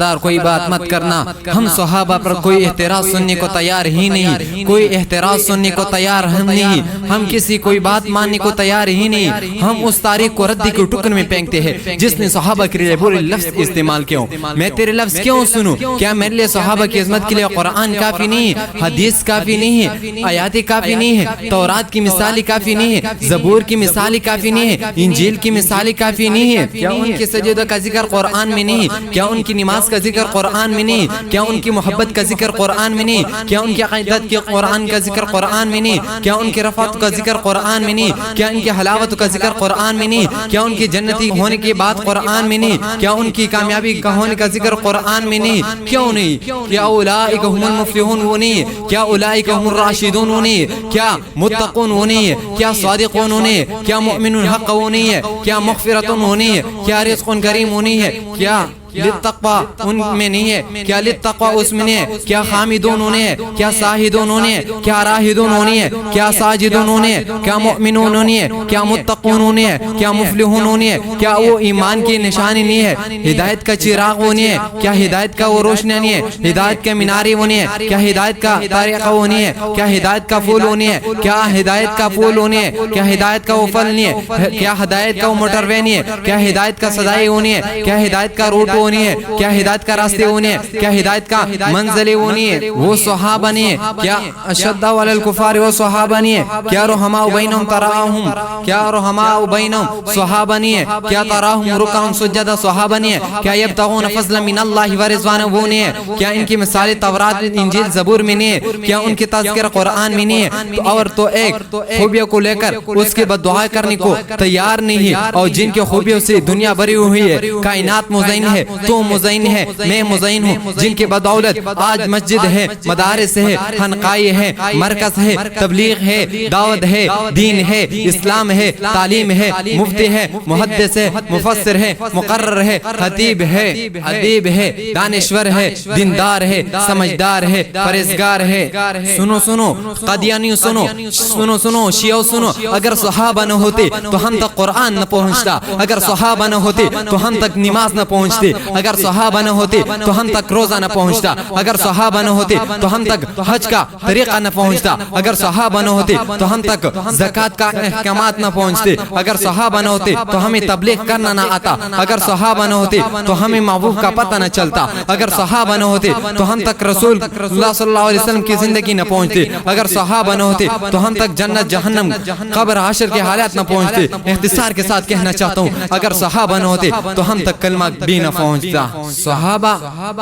خبردار کوئی بات مت کرنا. ہم صحابہ پر کوئی اعتراض سننے کو تیار ہی نہیں, کوئی اعتراض سننے کو تیار ہم نہیں, ہم کسی کوئی بات ماننے کو تیار ہی نہیں. ہم اس تاریخ کو ردی کے ٹکڑ میں پھینکتے ہیں جس نے صحابہ کے لیے برے لفظ استعمال کیوں. میں تیرے لفظ کیوں سنوں؟ کیا میرے لیے صحابہ کی عظمت کے لیے قرآن کافی نہیں ہے, حدیث کافی نہیں ہے, آیات کافی نہیں ہے, تورات کی مثالیں کافی نہیں ہے, زبور کی مثالیں کافی نہیں ہے, انجیل کی مثالیں کافی نہیں ہے؟ کیا ان کے سجدہ کا ذکر قرآن میں نہیں ہے؟ کیا ان کی نماز کا ذکر قرآن میں نہیں ہے؟ کیا ان کی محبت کا ذکر قرآن میں نہیں ہے؟ کیا ان کی عقیدت کے قرآن کا ذکر قرآن میں نہیں ہے؟ کیا ان کی رفعت کا ذکر قرآن میں نہیں ہے؟ کیا ان کی حلاوت کا ذکر قرآن میں نہیں ہے؟ کیا ان کی جنتی ہونے کی بات قرآن میں نہیں ہے؟ کیا ان کی کامیابی کا ہونے کا ذکر قرآن میں نہیں؟ کیوں نہیں؟ کیا اولئک هم المفلحون وہ نہیں ہے؟ کیا اولئک هم الراشدون وہ نہیں ہے؟ کیا متقون وہ نہیں ہے؟ کیا صادقون وہ نہیں ہے؟ کیا مؤمنون حق وہ نہیں ہے؟ کیا مغفرت وہ نہیں ہے؟ کیا رزق کریم وہ نہیں ہے؟ کیا للتقوی ان میں نہیں ہے؟ کیا للتقوی اس میں نہیں ہے؟ کیا حامدون نہیں ہے؟ کیا ساہدون نہیں ہے؟ کیا راہدون نہیں ہے؟ کیا ساجدون نہیں ہے؟ کیا مؤمنون نہیں ہے؟ کیا متقون نہیں ہے؟ کیا مفلحون نہیں ہے؟ کیا وہ ایمان کی نشانی نہیں ہے؟ ہدایت کا چراغ وہ نہیں ہے؟ کیا ہدایت کا وہ روشنی نہیں ہے؟ ہدایت کے مینارے وہ نہیں ہے؟ کیا ہدایت کا طریقہ وہ نہیں ہے؟ کیا ہدایت کا پھول وہ نہیں ہے؟ کیا ہدایت کا پھول وہ نہیں ہے؟ کیا ہدایت کا وہ پھل نہیں ہے؟ کیا ہدایت کا وہ موٹر وے نہیں ہے؟ کیا ہدایت کا سدائی وہ نہیں ہے؟ کیا ہدایت کا روٹ وہ نہیں ہے؟ کیا ہدایت کا راستے وہ نہیں ہے؟ کیا ہدایت کا منزل وہ نہیں ہے؟ وہ صحابہ نہیں ہے؟ کیا اشد علی الکفار وہ صحابہ نہیں ہے؟ کیا رحماء بینہم تراہم کیا رحماء بینہم صحابہ نہیں ہے؟ کیا تراہم رکعا سجدا صحابہ نہیں ہے؟ کیا یبتغون فضلا من اللہ ورضوانا وہ نہیں ہے؟ کیا ان کی مثال تورات انجیل زبور میں نہیں ہے؟ کیا ان کی تذکرہ قرآن میں نہیں ہے؟ اور تو ایک خوبیوں کو لے کر اس کی بددعا کرنے کو تیار نہیں ہے, اور جن کی خوبیوں سے دنیا بری ہوئی ہے, کائنات مزین ہے, تو مزین ہے, میں مزین ہوں, جن کی بدولت آج مسجد ہے, مدارس ہے, خانقاہیں ہے, مرکز ہے, تبلیغ ہے, دعوت ہے, دین ہے, اسلام ہے, تعلیم ہے, مفتی ہے, محدث ہے, مفسر ہے, مقرر ہے, خطیب ہے, ادیب ہے, دانشور ہے, دیندار ہے, سمجھدار ہے, پرہیزگار ہے. سنو سنو قادیانی سنو, سنو سنو شیعہ سنو, اگر صحابہ نہ ہوتے تو ہم تک قرآن نہ پہنچتا, اگر صحابہ نہ ہوتے تو ہم تک نماز نہ پہنچتے, اگر صحابہ نہ ہوتے تو ہم تک روزہ نہ پہنچتا, اگر صحابہ نہ ہوتے تو ہم تک حج کا طریقہ نہ پہنچتا, اگر صحابہ نہ ہوتے تو ہم تک زکوٰۃ کا احکامات نہ پہنچتے, اگر صحابہ نہ ہوتے تو ہمیں تبلیغ کرنا نہ آتا, اگر صحابہ نہ ہوتے تو ہمیں محبوب کا پتہ نہ چلتا, اگر صحابہ نہ ہوتے تو ہم تک رسول اللہ صلی اللہ علیہ وسلم کی زندگی نہ پہنچتے, اگر صحابہ نہ ہوتے تو ہم تک جنت جہنم قبر حشر کے حالات نہ پہنچتے. اختصار کے ساتھ کہنا چاہتا ہوں, اگر صحابہ نہ ہوتے تو ہم تک کلمہ بھی نہ پہنچتا.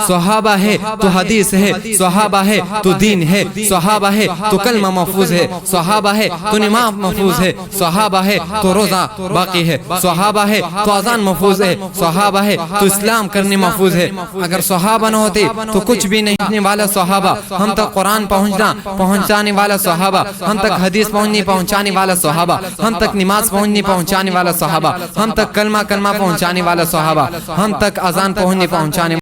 صحابہ ہے تو حدیث ہے, صحابہ ہے تو دین ہے, صحابہ ہے تو کلمہ محفوظ ہے, صحابہ ہے تو نماز محفوظ ہے, صحابہ ہے تو روزہ باقی ہے, صحابہ ہے تو اذان محفوظ ہے, صحابہ ہے تو اسلام کرنے محفوظ ہے. اگر صحابہ نہ ہوتے تو کچھ بھی نہیں والا صحابہ, ہم تک قرآن پہنچانے والا صحابہ, ہم تک حدیث پہنچانے والا صحابہ, ہم تک نماز پہنچانے والا صحابہ, ہم تک کلمہ پہنچانے والا صحابہ, ہم تک اذان پہنچانے